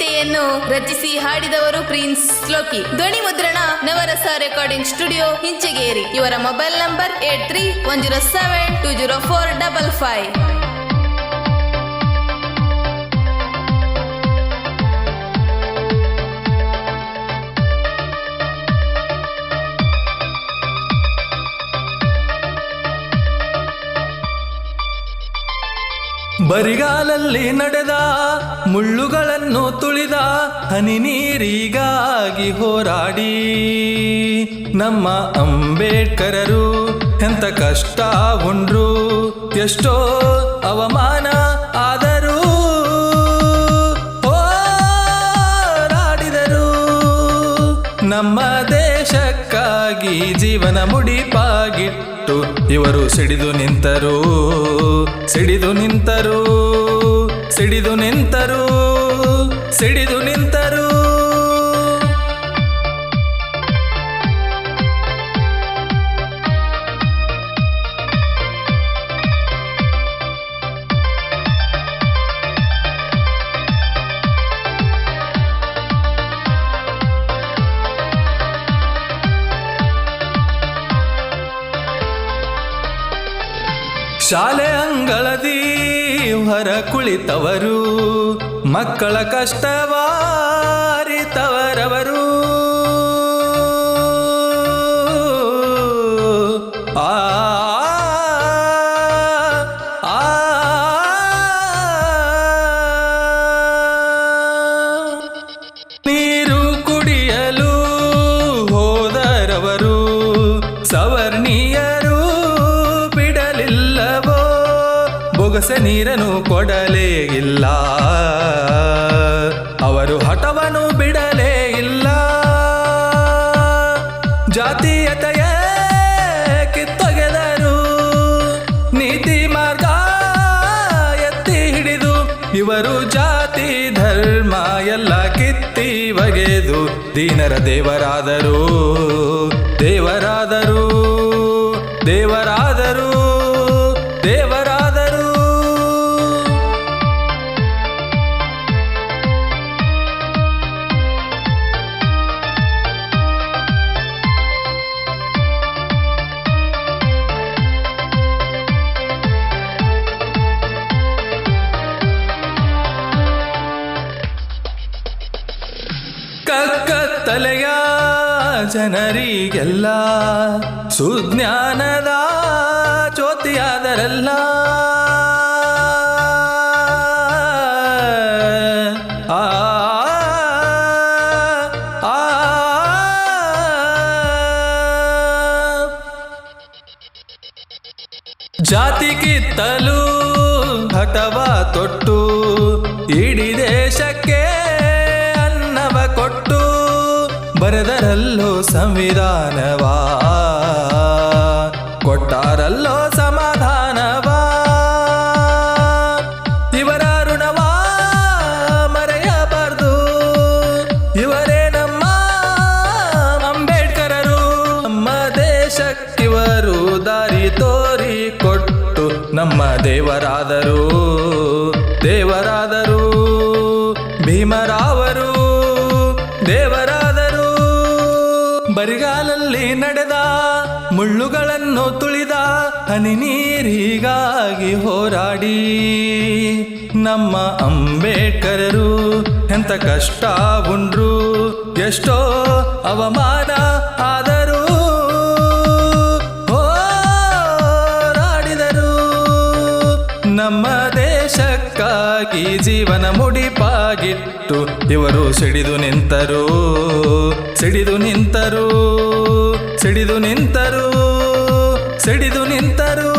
ಗೀತೆಯನ್ನು ರಚಿಸಿ ಹಾಡಿದವರು ಪ್ರಿನ್ಸ್ ಲೋಕಿ. ಧ್ವನಿ ಮುದ್ರಣ ನವರಸ ರೆಕಾರ್ಡಿಂಗ್ ಸ್ಟುಡಿಯೋ ಹಿಂಚಗೇರಿ. ಇವರ ಮೊಬೈಲ್ ನಂಬರ್ 8310720455. ಬರಿಗಾಲಲ್ಲಿ ನಡೆದ ಮುಳ್ಳುಗಳನ್ನು ತುಳಿದ ಹನಿ ನೀರಿಗಾಗಿ ಹೋರಾಡಿ ನಮ್ಮ ಅಂಬೇಡ್ಕರರು ಎಂತ ಕಷ್ಟ ಉಂಡ್ರು, ಎಷ್ಟೋ ಅವಮಾನ ಆದರೂ ಹೋರಾಡಿದರು. ನಮ್ಮ ದೇಶಕ್ಕಾಗಿ ಜೀವನ ಮುಡಿಪಾಗಿಟ್ಟು ಇವರು ಸಿಡಿದು ನಿಂತರು, ಸಿಡಿದು ನಿಂತರು, ಸಿಡಿದು ನಿಂತರು, ಸಿಡಿದು ನಿಂತರು. ಶಾಲೆ ಅಂಗಳದಿ ಹೊರ ಕುಳಿತವರು, ಮಕ್ಕಳ ಕಷ್ಟವಾರಿತವರವರು. ಆ ನೀರು ಕುಡಿಯಲು ಹೋದರವರು ಸವರ್ಣೀಯರು ಬೊಗಸೆ ನೀರನ್ನು ಕೊಡಲೇ ಇಲ್ಲ, ಅವರು ಹಠವನ್ನು ಬಿಡಲೇ ಇಲ್ಲ. ಜಾತೀಯತೆಯ ಕಿತ್ತೊಗೆದರು, ನೀತಿ ಮಾರ್ಗ ಎತ್ತಿ ಹಿಡಿದು ಇವರು ಜಾತಿ ಧರ್ಮ ಎಲ್ಲ ಕಿತ್ತಿ ಬಗೆದು ದೀನರ ದೇವರಾದರು, ದೇವರಾದರು, ದೇವರಾದರು, ದೇವರಾದರು. ಕಕ್ಕತ್ತಲೆಯ ಜನರಿಗೆಲ್ಲ ಸುಜ್ಞಾನದ ಜ್ಯೋತಿಯಾದರಲ್ಲ. ಆ ಜಾತಿ ಕಿತ್ತಲು ಹಠವ ತೊಟ್ಟು ಇಡೀ ದೇಶಕ್ಕೆ ಅನ್ನವ ಕೊಟ್ಟು ಬರೆದರಲ್ಲೋ ಸಂವಿಧಾನವಾ, ಕೊಟ್ಟಾರಲ್ಲೋ ಸಮಾಧಾನವಾ. ಇವರ ಋಣವಾ ಮರೆಯಬಾರ್ದು, ಇವರೇ ನಮ್ಮ ಅಂಬೇಡ್ಕರರು. ನಮ್ಮ ದೇಶಕ್ಕಿವರು ದಾರಿ ತೋರಿ ಕೊಟ್ಟು ನಮ್ಮ ದೇವರಾದರು, ದೇವರಾದರು. ಭೀಮರಾವರು ದೇವರಾದರು. ಬರಿಗಾಲಲ್ಲಿ ನಡೆದ ಮುಳ್ಳುಗಳನ್ನು ತುಳಿದ ಹನಿ ನೀರಿಗಾಗಿ ಹೋರಾಡಿ ನಮ್ಮ ಅಂಬೇಡ್ಕರರು ಎಂತ ಕಷ್ಟ ಉಂಡ್ರು, ಎಷ್ಟೋ ಅವಮಾನ ಆದರೂ ಹೋರಾಡಿದರು. ನಮ್ಮ ದೇಶಕ್ಕಾಗಿ ಜೀವನ ಮುಡಿಪಾಗಿಟ್ಟು ಇವರು ಸಿಡಿದು ನಿಂತರು, ಸಿಡಿದು ನಿಂತರು, ಸಿಡಿದು ನಿಂತರು, ಸಿಡಿದು ನಿಂತರು.